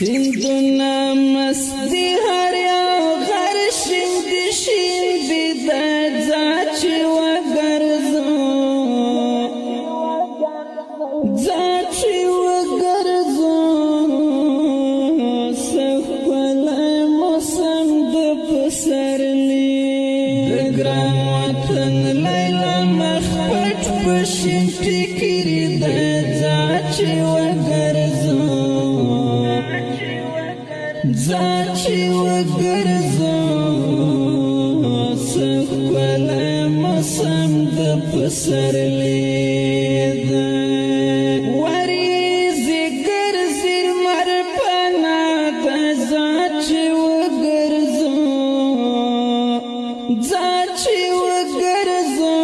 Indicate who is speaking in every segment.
Speaker 1: سیندونه مستی هر یو غر شین دی شین دی د ځه چې وګرځو ځه چې وګرځو څه ښکلی موسم د پسرلي د ګران وطن لیلا مخ پټ په شین ټیکري د ځه چې وګرځو ځه چې وګرځو څه ښکلی موسم د پسرلي ده وریځې ګرځي لمر پناه ده ځه چې وګرځو ځه چې وګرځو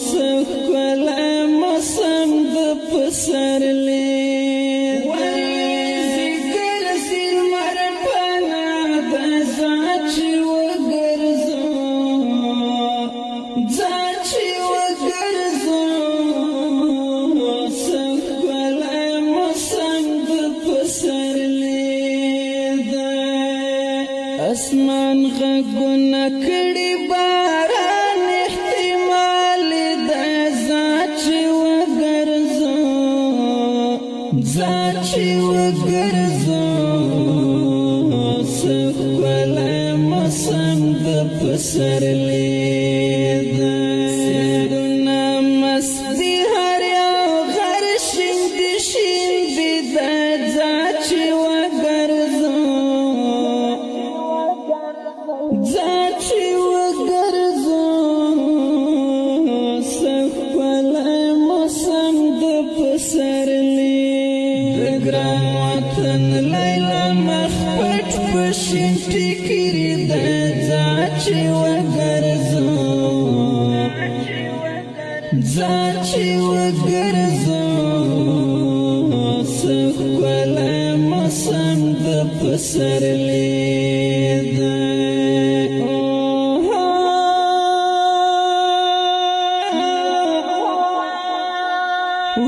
Speaker 1: څه ښکلی موسم د پسرلي اسمان غږونه کړي باران احتمال ده ځه چې وګرځو ځه چې وګرځو څه ښکلی موسم د پسرلي ده سیندونه مستی هر یو غر شین دی شین دی د ځه چې وګرځو ځه چې وګرځو څه ښکلی موسم د پسرلي د ګران وطن لیلا مخ پټ په شین ټیکري د ځه چې وګرځو ځه چې وګرځو څه ښکلی موسم د پسرلي ده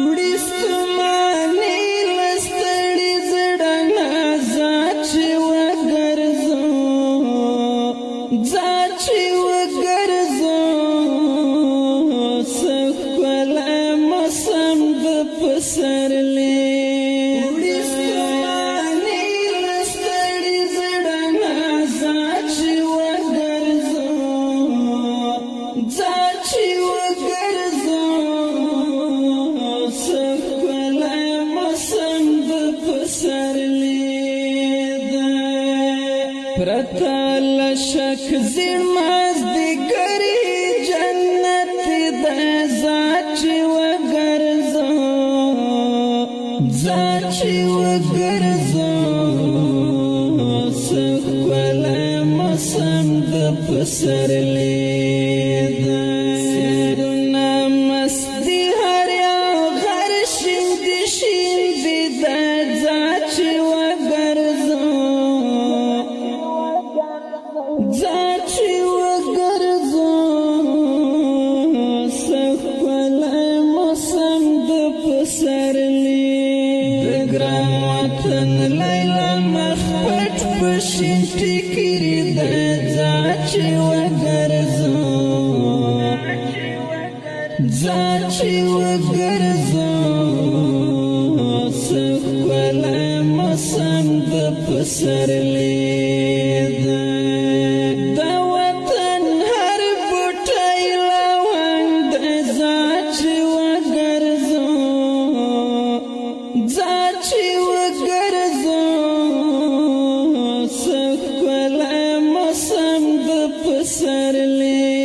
Speaker 1: وړي ستوماني له ستړي زړه نه ځه چې وګرځو ځه چې وګرځو څه ښکلی موسم د پسرلي وړي ستوماني له ستړي زړه نه ځه چې وګرځو ځه چې وګرځو څه ښکلی موسم د پسرلي ده پرته له شک زیړ مازدیګري جنت ده ځه چې وګرځو ځه چې وګرځو څه ښکلی موسم د پسرلي ده سیندونه مستی هر یو غر شین دی شین دی د ځه چې وګرځو ځه چې وګرځو څه ښکلی موسم د پسرلي د ګران وطن لیلا مخ پټ په شین ټیکري د ځه چې وګرځو ځه چې وګرځو څه ښکلی موسم د پسرلي ده د وطن هر بوټی لونګ ده ځه چې وګرځو ځه چې وګرځو څه ښکلی موسم د پسرلي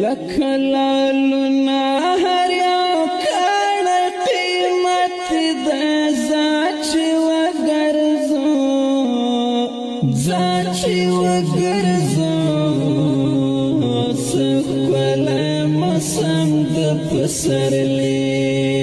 Speaker 1: لکه لالونه هر یو کاڼی قیمت ده ځه چې وګرځو ځه چې وګرځو څه ښکلی موسم د پسرلی